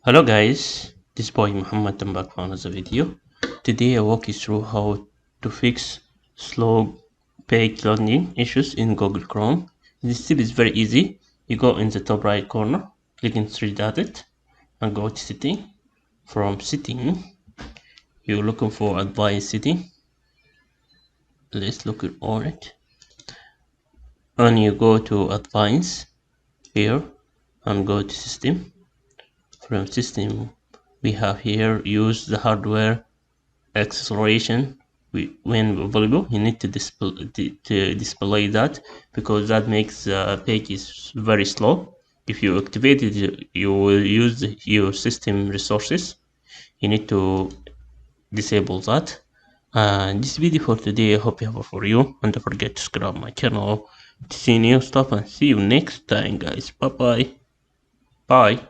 Hello guys, this boy Muhammad. I'm back for another video. Today I walk you through how to fix slow page loading issues in Google Chrome. This tip is very easy. You go in the top right corner, click on three dot and go to setting. From setting, you're looking for advanced setting. Let's look on it. And you go to advanced here and go to system. From system, we have here use the hardware acceleration when available. You need to display that because that makes the pages very slow. If you activate it, you will use your system resources. You need to disable that. And this video for today, I hope you have for you, and don't forget to subscribe my channel to see new stuff, and see you next time guys. Bye.